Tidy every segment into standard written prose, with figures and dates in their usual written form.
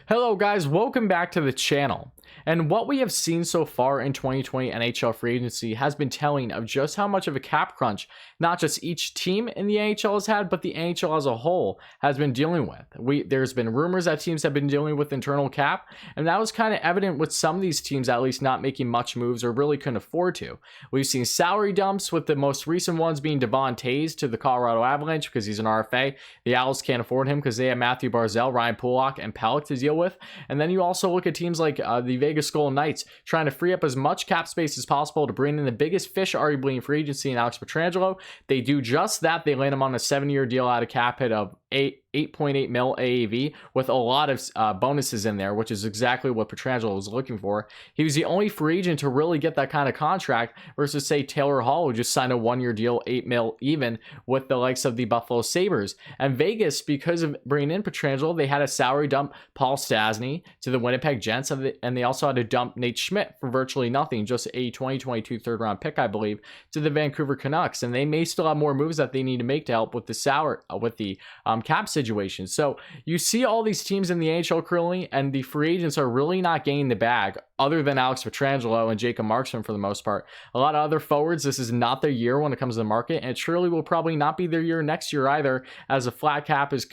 Hello guys, welcome back to the channel. And what we have seen so far in 2020 NHL Free Agency has been telling of just how much of a cap crunch not just each team in the NHL has had, but the NHL as a whole has been dealing with. There's been rumors that teams have been dealing with internal cap, and that was kind of evident with some of these teams at least not making much moves or really couldn't afford to. We've seen salary dumps, with the most recent ones being Devon Toews to the Colorado Avalanche because he's an RFA. The Owls can't afford him because they have Matthew Barzal, Ryan Pulock, and Pelech to deal with. And then you also look at teams like the Vegas Golden Knights trying to free up as much cap space as possible to bring in the biggest fish arguably in free agency in Alex Pietrangelo. They do just that. They land him on a 7-year deal at a cap hit of 8.8 mil AAV with a lot of bonuses in there, which is exactly what Pietrangelo was looking for. He was the only free agent to really get that kind of contract versus, say, Taylor Hall, who just signed a 1-year deal, 8 mil even, with the likes of the Buffalo Sabres. And Vegas, because of bringing in Pietrangelo, they had a salary dump Paul Stastny to the Winnipeg Jets, and they also had to dump Nate Schmidt for virtually nothing, just a 2022 third-round pick, I believe, to the Vancouver Canucks. And they may still have more moves that they need to make to help with the cap situation. So you see all these teams in the NHL currently, and the free agents are really not gaining the bag other than Alex Pietrangelo and Jacob Markstrom for the most part. A lot of other forwards, this is not their year when it comes to the market, and it surely will probably not be their year next year either, as a flat cap is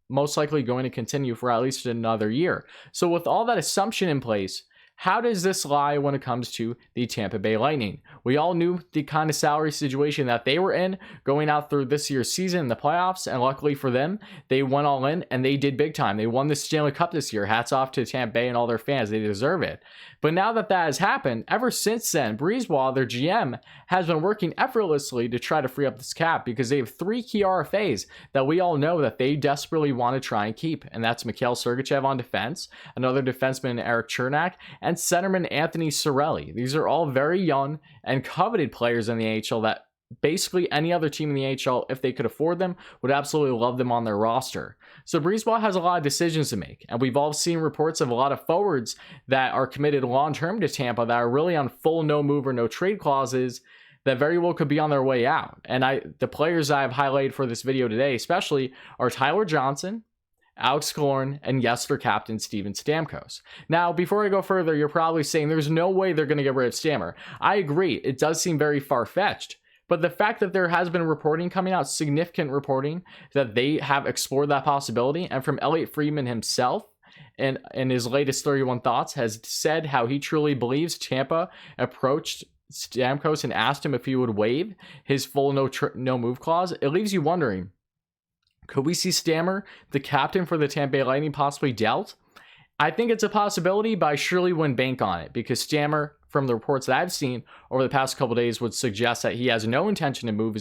most likely going to continue for at least another year. So with all that assumption in place, how does this lie when it comes to the Tampa Bay Lightning? We all knew the kind of salary situation that they were in going out through this year's season in the playoffs, and luckily for them, they went all in and they did big time. They won the Stanley Cup this year. Hats off to Tampa Bay and all their fans. They deserve it. But now that that has happened, ever since then, Brisebois, their GM, has been working effortlessly to try to free up this cap because they have 3 key RFAs that we all know that they desperately want to try and keep. And that's Mikhail Sergarchev on defense, another defenseman, Eric Cernak, and centerman Anthony Cirelli. These are all very young and coveted players in the AHL that basically any other team in the AHL, if they could afford them, would absolutely love them on their roster. So Brisebois has a lot of decisions to make, and we've all seen reports of a lot of forwards that are committed long-term to Tampa that are really on full no move or no trade clauses that very well could be on their way out. And the players I've highlighted for this video today especially are Tyler Johnson, Alex Killorn, and yes, their captain, Steven Stamkos. Now, before I go further, you're probably saying there's no way they're going to get rid of Stammer. I agree. It does seem very far-fetched. But the fact that there has been reporting coming out, significant reporting, that they have explored that possibility, and from Elliot Friedman himself, and in his latest 31 Thoughts, has said how he truly believes Tampa approached Stamkos and asked him if he would waive his full no move clause, it leaves you wondering, could we see Stammer, the captain for the Tampa Bay Lightning, possibly dealt? I think it's a possibility, but I surely wouldn't bank on it because Stammer, from the reports that I've seen over the past couple days, would suggest that he has no intention to move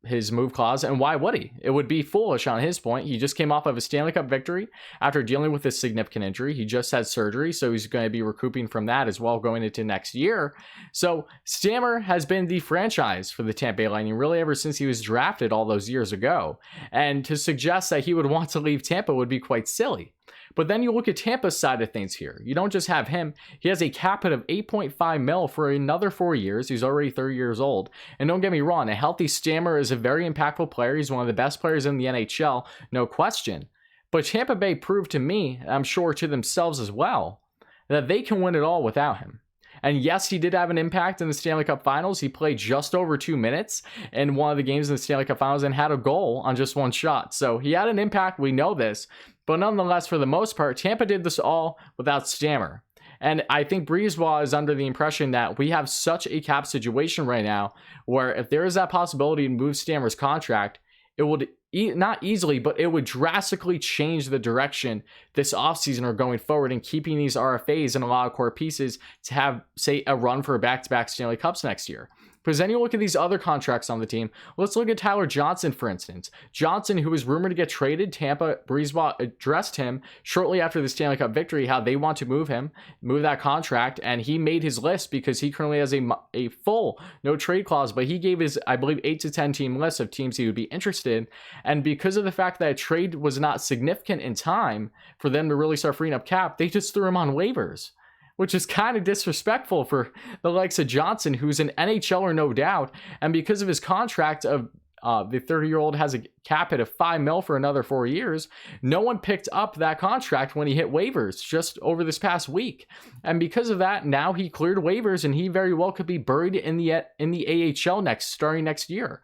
his move clause, and why would he? It would be foolish on his point. He just came off of a Stanley Cup victory after dealing with a significant injury. He just had surgery, so he's going to be recouping from that as well going into next year. So Stammer has been the franchise for the Tampa Bay Lightning really ever since he was drafted all those years ago, and to suggest that he would want to leave Tampa would be quite silly. But then you look at Tampa's side of things here. You don't just have him. He has a cap hit of 8.5 mil for another 4 years. He's already 30 years old. And don't get me wrong, a healthy Stammer is a very impactful player. He's one of the best players in the NHL, no question. But Tampa Bay proved to me, I'm sure to themselves as well, that they can win it all without him. And yes, he did have an impact in the Stanley Cup Finals. He played just over 2 minutes in one of the games in the Stanley Cup Finals and had a goal on just 1 shot. So he had an impact. We know this. But nonetheless, for the most part, Tampa did this all without Stammer. And I think Brisebois is under the impression that we have such a cap situation right now where if there is that possibility to move Stammer's contract, it would not easily, but it would drastically change the direction this offseason or going forward in keeping these RFAs and a lot of core pieces to have, say, a run for back-to-back Stanley Cups next year. Because then you look at these other contracts on the team. Let's look at Tyler Johnson, for instance. Johnson, who was rumored to get traded, Tampa, Brisebois addressed him shortly after the Stanley Cup victory, how they want to move that contract, and he made his list because he currently has a full no trade clause, but he gave his, I believe, 8 to 10 team list of teams he would be interested in. And because of the fact that a trade was not significant in time for them to really start freeing up cap, they just threw him on waivers, which is kind of disrespectful for the likes of Johnson, who's an NHLer, no doubt. And because of his contract of the 30-year-old has a cap hit of $5 million for another 4 years. No one picked up that contract when he hit waivers just over this past week. And because of that, now he cleared waivers and he very well could be buried in the AHL starting next year,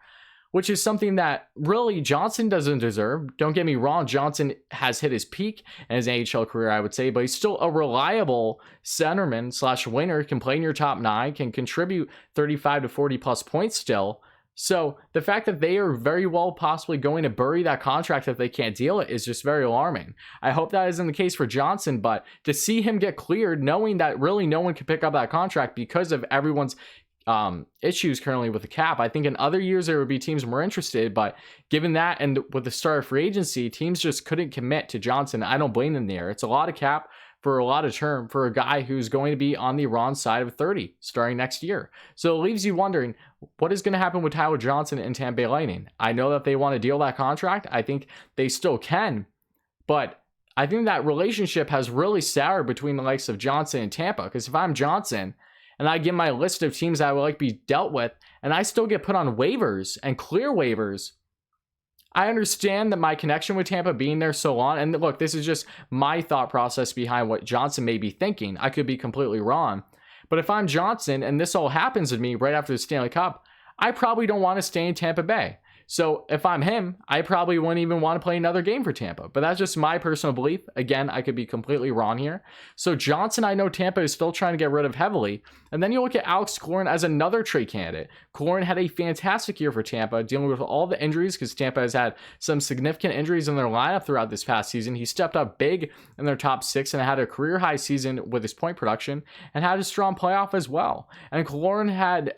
which is something that really Johnson doesn't deserve. Don't get me wrong, Johnson has hit his peak in his AHL career, I would say, but he's still a reliable centerman / winger, can play in your top 9, can contribute 35 to 40 plus points still. So the fact that they are very well possibly going to bury that contract if they can't deal it is just very alarming. I hope that isn't the case for Johnson, but to see him get cleared, knowing that really no one could pick up that contract because of everyone's issues currently with the cap, I think in other years there would be teams more interested, but given that and with the start of free agency, teams just couldn't commit to Johnson. I don't blame them there. It's a lot of cap for a lot of term for a guy who's going to be on the wrong side of 30 starting next year. So it leaves you wondering, what is going to happen with Tyler Johnson and Tampa Bay Lightning? I know that they want to deal that contract. I think they still can, but I think that relationship has really soured between the likes of Johnson and Tampa, because if I'm Johnson and I give my list of teams I would like to be dealt with, and I still get put on waivers and clear waivers, I understand that my connection with Tampa being there so long, and look, this is just my thought process behind what Johnson may be thinking. I could be completely wrong. But if I'm Johnson and this all happens to me right after the Stanley Cup, I probably don't want to stay in Tampa Bay. So if I'm him, I probably wouldn't even want to play another game for Tampa. But that's just my personal belief. Again, I could be completely wrong here. So Johnson, I know Tampa is still trying to get rid of heavily. And then you look at Alex Killorn as another trade candidate. Killorn had a fantastic year for Tampa, dealing with all the injuries, because Tampa has had some significant injuries in their lineup throughout this past season. He stepped up big in their top 6 and had a career-high season with his point production and had a strong playoff as well. And Killorn had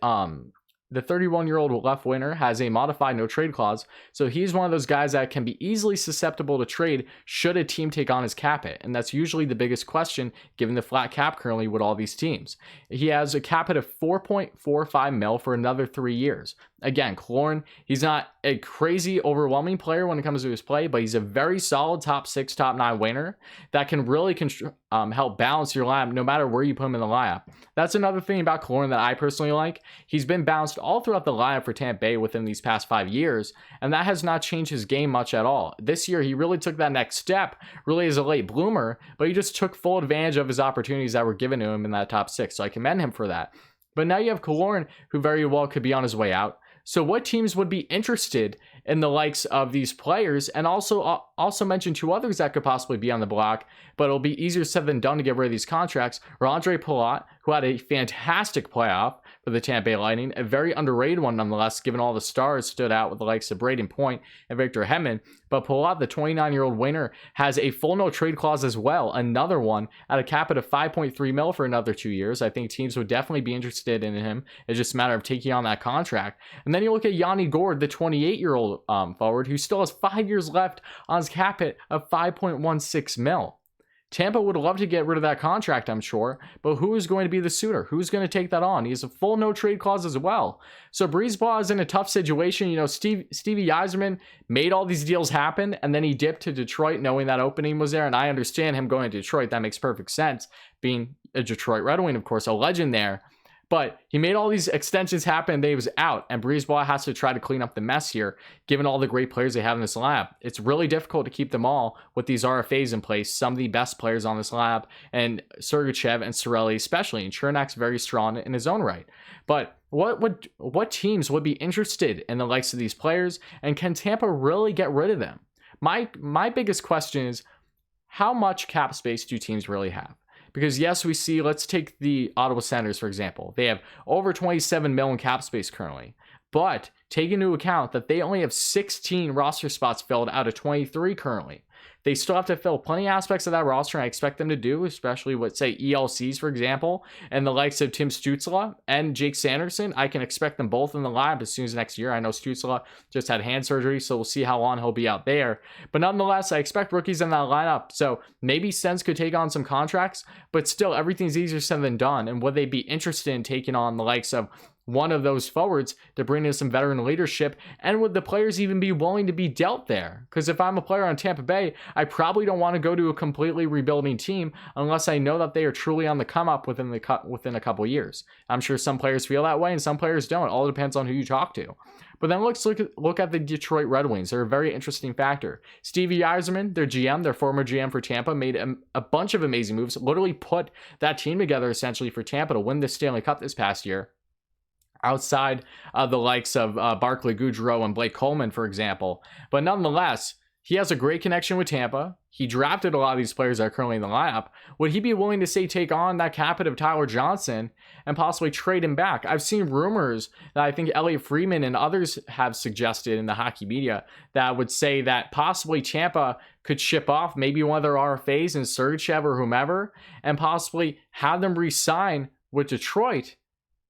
the 31-year-old left winger has a modified no-trade clause, so he's one of those guys that can be easily susceptible to trade should a team take on his cap hit, and that's usually the biggest question given the flat cap currently with all these teams. He has a cap hit of $4.45 million for another 3 years. Again, Killorn, he's not a crazy, overwhelming player when it comes to his play, but he's a very solid top 6, top 9 winger that can really help balance your lineup no matter where you put him in the lineup. That's another thing about Killorn that I personally like. He's been bounced all throughout the lineup for Tampa Bay within these past 5 years, and that has not changed his game much at all. This year, he really took that next step, really as a late bloomer, but he just took full advantage of his opportunities that were given to him in that top 6, so I commend him for that. But now you have Killorn, who very well could be on his way out. So what teams would be interested in the likes of these players? And also mention 2 others that could possibly be on the block, but it'll be easier said than done to get rid of these contracts. Andre Palat, who had a fantastic playoff for the Tampa Bay Lightning, a very underrated one nonetheless, given all the stars stood out with the likes of Braden Point and Victor Hedman. But Palat, the 29-year-old winger, has a full no-trade clause as well, another one at a cap of $5.3 million for another 2 years. I think teams would definitely be interested in him. It's just a matter of taking on that contract. And then you look at Yanni Gourde, the 28-year-old forward, who still has 5 years left on his cap hit of $5.16 million. Tampa would love to get rid of that contract, I'm sure, but who is going to be the suitor? Who's going to take that on? He has a full no-trade clause as well. So Brisebois is in a tough situation. You know, Stevie Yzerman made all these deals happen, and then he dipped to Detroit knowing that opening was there, and I understand him going to Detroit. That makes perfect sense, being a Detroit Red Wing, of course, a legend there. But he made all these extensions happen and they was out. And Brisebois has to try to clean up the mess here, given all the great players they have in this lineup. It's really difficult to keep them all with these RFAs in place. Some of the best players on this lineup, and Sergarchev and Cirelli especially. And Cernak's very strong in his own right. But what teams would be interested in the likes of these players? And can Tampa really get rid of them? My biggest question is, how much cap space do teams really have? Because yes, we see, let's take the Ottawa Senators, for example. They have over $27 million cap space currently. But take into account that they only have 16 roster spots filled out of 23 currently. They still have to fill plenty of aspects of that roster, and I expect them to do, especially with, say, ELCs, for example, and the likes of Tim Stützle and Jake Sanderson. I can expect them both in the lineup as soon as next year. I know Stützle just had hand surgery, so we'll see how long he'll be out there. But nonetheless, I expect rookies in that lineup. So maybe Sens could take on some contracts, but still, everything's easier said than done. And would they be interested in taking on the likes of one of those forwards to bring in some veteran leadership? And would the players even be willing to be dealt there? Because if I'm a player on Tampa Bay, I probably don't want to go to a completely rebuilding team unless I know that they are truly on the come up within a couple years. I'm sure some players feel that way and some players don't. It all depends on who you talk to. But then let's look at the Detroit Red Wings. They're a very interesting factor. Stevie Yzerman, their GM, their former GM for Tampa, made a bunch of amazing moves, literally put that team together essentially for Tampa to win the Stanley Cup this past year. Outside the likes of Barclay Goodrow and Blake Coleman, for example. But nonetheless, he has a great connection with Tampa. He drafted a lot of these players that are currently in the lineup. Would he be willing to, say, take on that captain of Tyler Johnson and possibly trade him back? I've seen rumors that I think Elliot Friedman and others have suggested in the hockey media that would say that possibly Tampa could ship off maybe one of their RFAs and Sergarchev or whomever and possibly have them re-sign with Detroit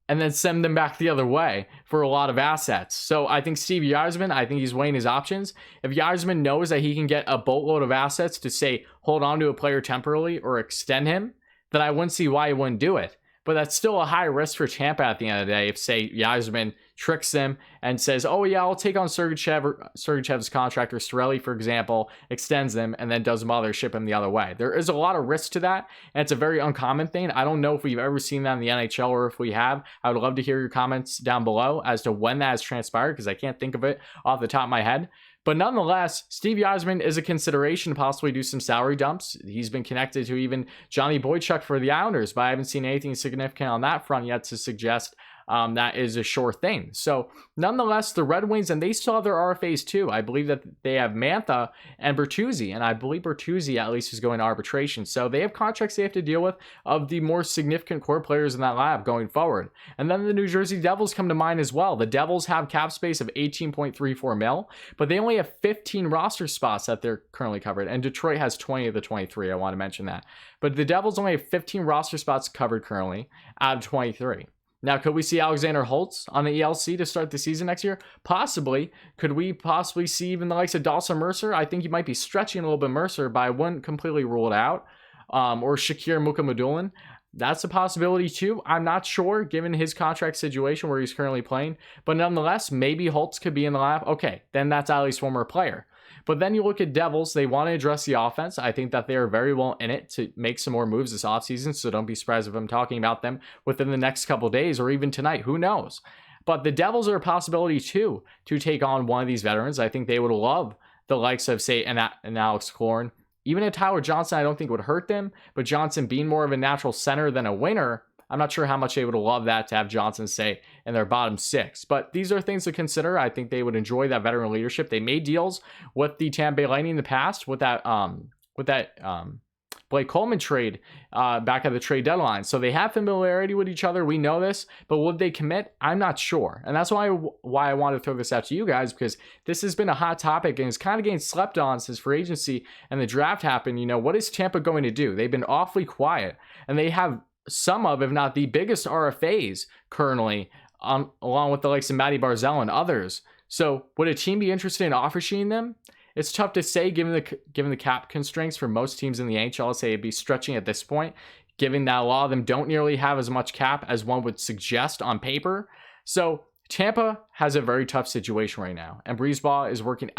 and then send them back the other way for a lot of assets. So I think Steve Yzerman, I think he's weighing his options. If Yzerman knows that he can get a boatload of assets to, say, hold on to a player temporarily or extend him, then I wouldn't see why he wouldn't do it. But that's still a high risk for Tampa at the end of the day if, say, Yzerman tricks them and says, oh, yeah, I'll take on Sergachev's contract, or Cirelli, for example, extends them, and then doesn't bother to ship him the other way. There is a lot of risk to that, and it's a very uncommon thing. I don't know if we've ever seen that in the NHL, or if we have. I would love to hear your comments down below as to when that has transpired, because I can't think of it off the top of my head. But nonetheless, Steve Yzerman is a consideration to possibly do some salary dumps. He's been connected to even Johnny Boychuk for the Islanders, but I haven't seen anything significant on that front yet to suggest that is a sure thing. So nonetheless, the Red Wings, and they still have their RFAs too. I believe that they have Mantha and Bertuzzi, and I believe Bertuzzi at least is going to arbitration. So they have contracts they have to deal with of the more significant core players in that lab going forward. And then the New Jersey Devils come to mind as well. The Devils have cap space of 18.34 mil, but they only have 15 roster spots that they're currently covered. And Detroit has 20 of the 23. I want to mention that. But the Devils only have 15 roster spots covered currently out of 23. Now, could we see Alexander Holtz on the ELC to start the season next year? Possibly. Could we possibly see even the likes of Dawson Mercer? I think you might be stretching a little bit Mercer, but I wouldn't completely rule it out. Or Shakir Mukhamadullin. That's a possibility too. I'm not sure given his contract situation where he's currently playing. But nonetheless, maybe Holtz could be in the lineup. Okay, then that's at least one more player. But then you look at Devils, they want to address the offense. I think that they are very well in it to make some more moves this offseason, so don't be surprised if I'm talking about them within the next couple days or even tonight. Who knows? But the Devils are a possibility too to take on one of these veterans. I think they would love the likes of, say, an Alex Killorn. Even a Tyler Johnson, I don't think would hurt them, but Johnson being more of a natural center than a winger, I'm not sure how much they would love that to have Johnson, say, in their bottom six. But these are things to consider. I think they would enjoy that veteran leadership. They made deals with the Tampa Bay Lightning in the past with that Blake Coleman trade back at the trade deadline. So they have familiarity with each other. We know this, but would they commit? I'm not sure. And that's why I wanted to throw this out to you guys, because this has been a hot topic and it's kind of getting slept on since free agency and the draft happened. You know, what is Tampa going to do? They've been awfully quiet, and they have some of, if not the biggest RFAs currently, along with the likes of Matty Barzal and others. So would a team be interested in offering them? It's tough to say given the cap constraints for most teams in the NHL. I'd say it'd be stretching at this point, given that a lot of them don't nearly have as much cap as one would suggest on paper. So Tampa has a very tough situation right now, and Brisebois is working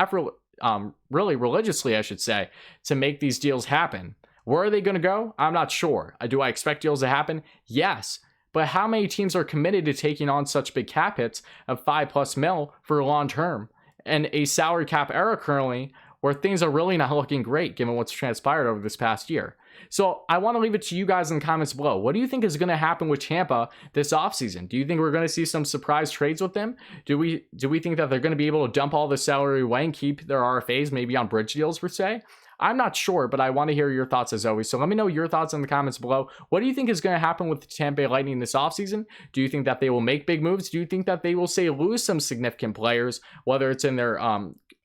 really religiously, I should say, to make these deals happen. Where are they going to go? I'm not sure. Do I expect deals to happen? Yes. But how many teams are committed to taking on such big cap hits of 5+ mil for long term? And a salary cap era currently where things are really not looking great given what's transpired over this past year. So I want to leave it to you guys in the comments below. What do you think is going to happen with Tampa this offseason? Do you think we're going to see some surprise trades with them? Do we think that they're going to be able to dump all the salary away and keep their RFAs maybe on bridge deals per se? I'm not sure, but I want to hear your thoughts as always. So let me know your thoughts in the comments below. What do you think is going to happen with the Tampa Bay Lightning this offseason? Do you think that they will make big moves? Do you think that they will, say, lose some significant players, whether it's in their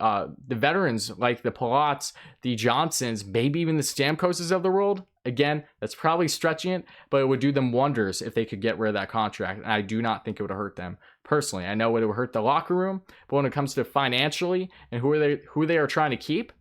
the veterans like the Palots, the Johnsons, maybe even the Stamkoses of the world? Again, that's probably stretching it, but it would do them wonders if they could get rid of that contract. And I do not think it would hurt them personally. I know it would hurt the locker room, but when it comes to financially and who they are trying to keep,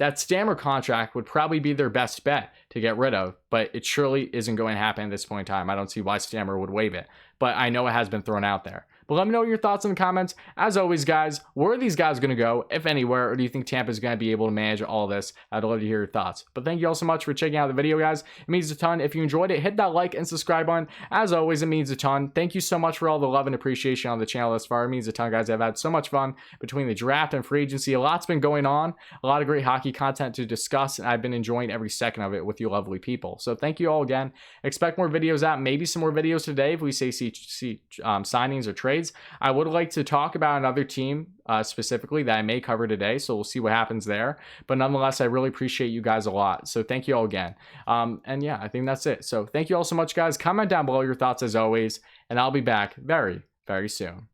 that Stammer contract would probably be their best bet to get rid of, but it surely isn't going to happen at this point in time. I don't see why Stammer would waive it, but I know it has been thrown out there. But let me know your thoughts in the comments. As always, guys, where are these guys going to go, if anywhere, or do you think Tampa is going to be able to manage all this? I'd love to hear your thoughts. But thank you all so much for checking out the video, guys. It means a ton. If you enjoyed it, hit that like and subscribe button. As always, it means a ton. Thank you so much for all the love and appreciation on the channel thus far. It means a ton, guys. I've had so much fun between the draft and free agency. A lot's been going on. A lot of great hockey content to discuss, and I've been enjoying every second of it with you lovely people. So thank you all again. Expect more videos out. Maybe some more videos today if we see signings or trades. I would like to talk about another team specifically that I may cover today, so we'll see what happens there. But nonetheless, I really appreciate you guys a lot, so thank you all again. And yeah, I think that's it. So thank you all so much, guys. Comment down below your thoughts as always, and I'll be back very, very soon.